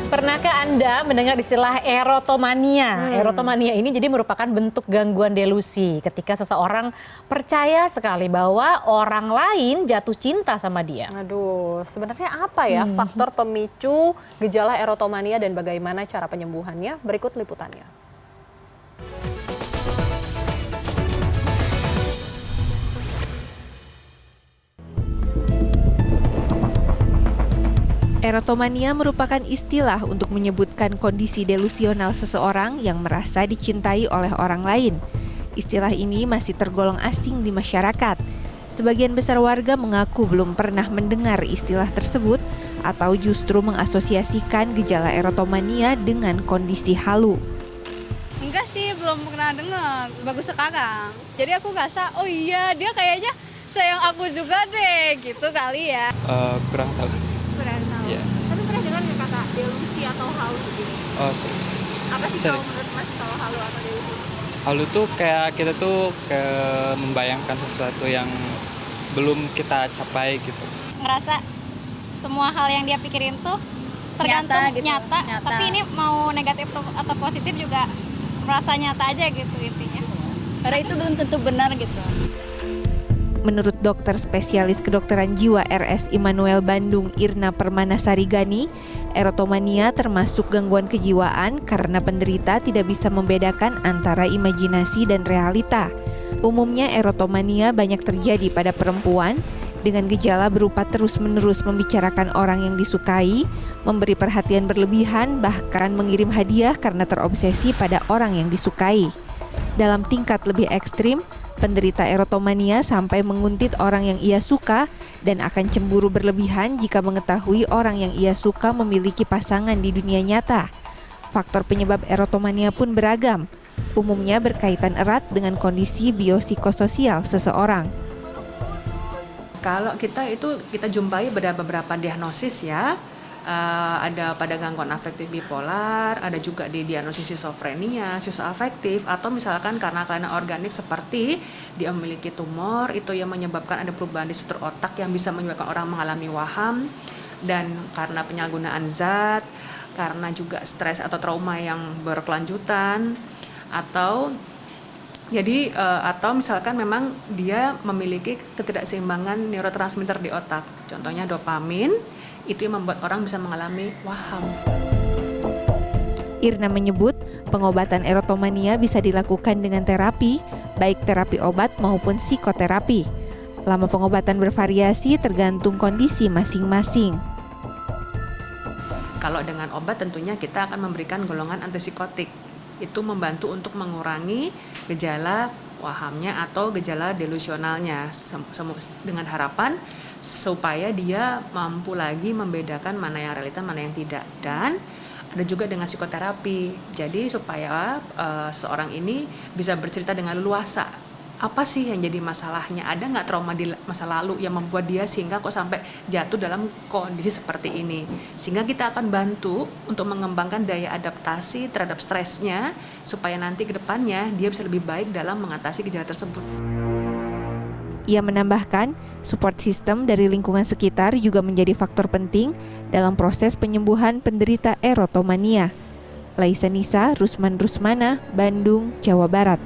Pernahkah Anda mendengar istilah erotomania? Erotomania ini jadi merupakan bentuk gangguan delusi ketika seseorang percaya sekali bahwa orang lain jatuh cinta sama dia. Aduh, sebenarnya apa ya faktor pemicu gejala erotomania dan bagaimana cara penyembuhannya? Berikut liputannya. Erotomania merupakan istilah untuk menyebutkan kondisi delusional seseorang yang merasa dicintai oleh orang lain. Istilah ini masih tergolong asing di masyarakat. Sebagian besar warga mengaku belum pernah mendengar istilah tersebut atau justru mengasosiasikan gejala erotomania dengan kondisi halu. Enggak sih, belum pernah dengar. Bagus sekarang. Jadi aku ngerasa, oh iya dia kayaknya sayang aku juga deh, gitu kali ya. Kurang tahu sih. Kurang tahu. Iya. Tapi pernah dengar nggak kata delusi atau halu gitu? Oh sih. Apa sih kalau menurut Mas kalau halu atau delusi? Halu tuh kayak kita tuh membayangkan sesuatu yang belum kita capai gitu. Ngerasa semua hal yang dia pikirin tuh tergantung nyata. Tapi ini mau negatif atau positif juga merasa nyata aja gitu intinya. Karena itu belum tentu benar gitu. Menurut dokter spesialis kedokteran jiwa RS Immanuel Bandung Irna Permanasari Gani, erotomania termasuk gangguan kejiwaan karena penderita tidak bisa membedakan antara imajinasi dan realita. Umumnya erotomania banyak terjadi pada perempuan dengan gejala berupa terus-menerus membicarakan orang yang disukai, memberi perhatian berlebihan, bahkan mengirim hadiah karena terobsesi pada orang yang disukai. Dalam tingkat lebih ekstrim, penderita erotomania sampai menguntit orang yang ia suka dan akan cemburu berlebihan jika mengetahui orang yang ia suka memiliki pasangan di dunia nyata. Faktor penyebab erotomania pun beragam, umumnya berkaitan erat dengan kondisi biopsikososial seseorang. Kalau kita jumpai beberapa diagnosis ya. Ada pada gangguan afektif bipolar, ada juga di diagnosis skizofrenia, skizoafektif, atau misalkan karena kelainan organik seperti dia memiliki tumor, itu yang menyebabkan ada perubahan di struktur otak yang bisa menyebabkan orang mengalami waham, dan karena penyalahgunaan zat, karena juga stres atau trauma yang berkelanjutan, atau misalkan memang dia memiliki ketidakseimbangan neurotransmitter di otak, contohnya dopamin. Itu yang membuat orang bisa mengalami waham. Irna menyebut pengobatan erotomania bisa dilakukan dengan terapi, baik terapi obat maupun psikoterapi. Lama pengobatan bervariasi tergantung kondisi masing-masing. Kalau dengan obat tentunya kita akan memberikan golongan antipsikotik. Itu membantu untuk mengurangi gejala wahamnya atau gejala delusionalnya dengan harapan supaya dia mampu lagi membedakan mana yang realita, mana yang tidak. Dan ada juga dengan psikoterapi, jadi supaya seorang ini bisa bercerita dengan leluasa. Apa sih yang jadi masalahnya? Ada nggak trauma di masa lalu yang membuat dia sehingga kok sampai jatuh dalam kondisi seperti ini? Sehingga kita akan bantu untuk mengembangkan daya adaptasi terhadap stresnya supaya nanti ke depannya dia bisa lebih baik dalam mengatasi gejala tersebut. Ia menambahkan, support system dari lingkungan sekitar juga menjadi faktor penting dalam proses penyembuhan penderita erotomania. Laisa Nisa, Rusman Rusmana, Bandung, Jawa Barat.